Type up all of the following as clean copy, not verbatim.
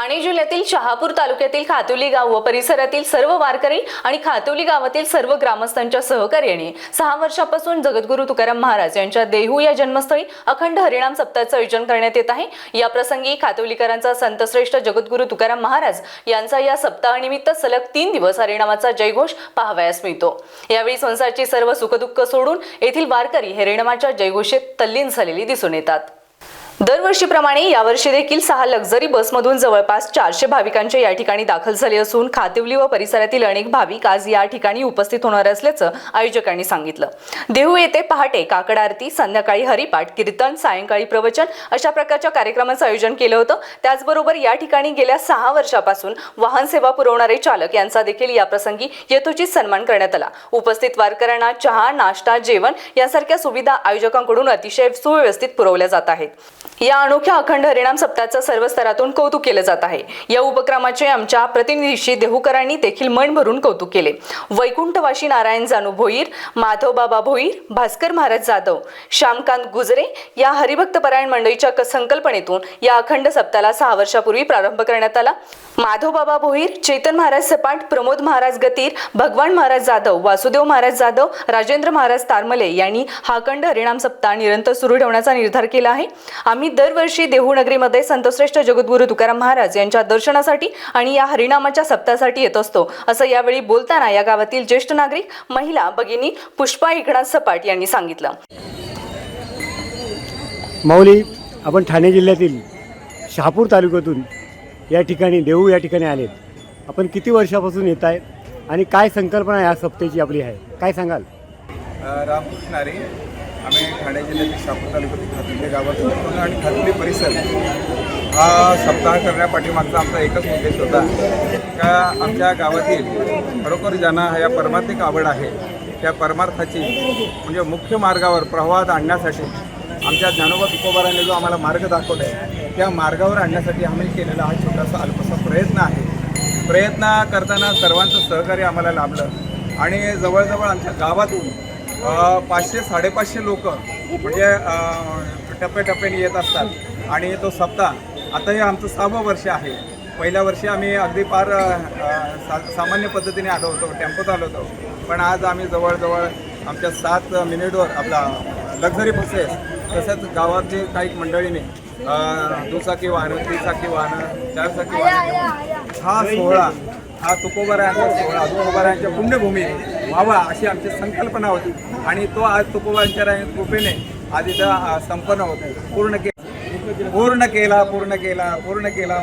ठाणे जिल्ह्यातील शहापूर तालुक्यातील खातोली गाव व परिसरातील सर्व वारकरी आणि खातोली गावातील सर्व ग्रामस्थांच्या सहकार्याने 6 वर्षापासून जगद्गुरू तुकाराम महाराज यांच्या देहू या जन्मस्थळी अखंड हरिनाम सप्ताहाचे आयोजन करण्यात येत आहे। या प्रसंगी खातोलीकरांचा संतश्रेष्ठ जगद्गुरू तुकाराम महाराज यांचा या सप्ताहानिमित्त सलग 3 दिवस हरिनामाचा जयघोष पाहावयास मिळतो। यावेळी संसाराची सर्व सुखदुःख सोडून येथील वारकरी हरिनामाच्या जयघोषेत तल्लीन झालेली दिसून येतात। दरवर्षीप्रमाणे यावर्षी देखील 6 लक्झरी बसमधून जवळपास 400 भाविकांचे या ठिकाणी दाखल झाले असून खातिवली व परिसरातील अनेक भाविक आज या ठिकाणी उपस्थित होणार असल्याचं आयोजकांनी सांगितलं। देहू येथे पहाटे काकड आरती, संध्याकाळी हरिपाठ, कीर्तन, सायंकाळी प्रवचन अशा प्रकारच्या कार्यक्रमांचं आयोजन केलं होतं। त्याचबरोबर या ठिकाणी गेल्या 6 वर्षापासून वाहन सेवा पुरवणारे चालक यांचा देखील या प्रसंगी यथोचित सन्मान करण्यात आला। उपस्थित वारकऱ्यांना चहा, नाश्ता, जेवण यासारख्या सुविधा आयोजकांकडून अतिशय सुव्यवस्थित पुरवल्या जात आहेत। या अनोख्या अखंड हरिनाम सप्ताहाचं सर्व स्तरातून कौतुक केलं जात आहे। या उपक्रमाचे आमच्या प्रतिनिधीशी देहूकरांनी देखील मन भरून कौतुक केले। वैकुंठवासी नारायण जानू भोईर, माधव बाबा भोईर, भास्कर महाराज जाधव, श्यामकांत गुजरे या हरिभक्तपरायण मंडळीच्या संकल्पनेतून या अखंड सप्ताहाला 6 वर्षापूर्वी प्रारंभ करण्यात आला। माधव बाबा भोईर, चेतन महाराज सपाट, प्रमोद महाराज गतीर, भगवान महाराज जाधव, वासुदेव महाराज जाधव, राजेंद्र महाराज तारमले यांनी हा अखंड हरिनाम सप्ताह निरंतर सुरू ठेवण्याचा निर्धार केला आहे। आम्ही दरवर्षी देहू नगरीमध्ये संतश्रेष्ठ जगद्गुरू तुकाराम महाराज यांच्या दर्शनासाठी आणि या हरिनामाच्या सप्ताहासाठी येत असतो, असं यावेळी बोलताना या गावातील ज्येष्ठ नागरिक महिला भगिनी पुष्पा एकनाथ सपाट यांनी सांगितलं। माऊली, आपण ठाणे जिल्ह्यातील शहापूर तालुक्यातून या ठिकाणी देहू या ठिकाणी आलेत। आपण किती वर्षापासून येत आहे आणि काय संकल्पना या सप्ताहाची आपली आहे, काय सांगाल? रामकृष्ण हरी। आम्ही ठाणे जिल्ह्यातील शहापूर तालुक्यातील खातोली गावातून आणि खातोली परिसर हा सप्ताह करण्यापाठीमागचा आमचा एकच उद्देश होता का आमच्या गावातील खरोखर ज्यांना या परमार्थिक आवड आहे त्या परमार्थाची म्हणजे मुख्य मार्गावर प्रवाहात आणण्यासाठी आमच्या ज्ञानोबा तुकोबारांनी जो आम्हाला मार्ग दाखवला आहे त्या मार्गावर आणण्यासाठी आम्ही केलेला हा छोटासा अल्पसा प्रयत्न आहे। प्रयत्न करताना सर्वांचं सहकार्य आम्हाला लाभलं आणि जवळजवळ आमच्या गावातून 500-550 लोक म्हणजे टप्प्याटप्प्याने येत असतात आणि तो सप्ताह आता हे आमचं 6वं वर्ष आहे। पहिल्या वर्षी आम्ही अगदी फार सामान्य पद्धतीने आलो होतो, टेम्पोत आलो होतो, पण आज आम्ही जवळजवळ आमच्या 7 मिनिटवर आपला लक्झरी बसेस तसंच गावातले काही मंडळीने दुचाकी वाहनं, 3 चाकी वाहनं, 4 चाकी वाहनं हा सोहळा हा तुकोबारायांचा सोहळा तुकोबारायांच्या पुण्यभूमी व्हावा अशी आमची संकल्पना होती आणि तो आज तुकोबारायांच्या कृपेने आज इथं संपन्न होतो। पूर्ण केला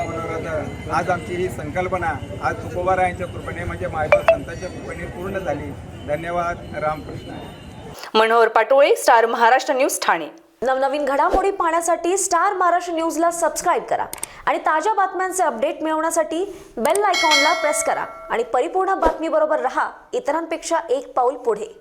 मनोरथ। आज आमची ही संकल्पना आज तुकोबारायांच्या कृपेने म्हणजे माझ्या संतांच्या कृपेने पूर्ण झाली। धन्यवाद। रामकृष्ण। Manohar Patole, star Maharashtra news, Thane. नवनवीन घडामोडी पाहण्यासाठी स्टार महाराष्ट्र न्यूजला सबस्क्राईब करा आणि ताज्या बातम्यांचे अपडेट मिळवण्यासाठी बेल आयकॉनला प्रेस करा आणि परिपूर्ण बातमीबरोबर रहा, इतरांपेक्षा एक पाऊल पुढे।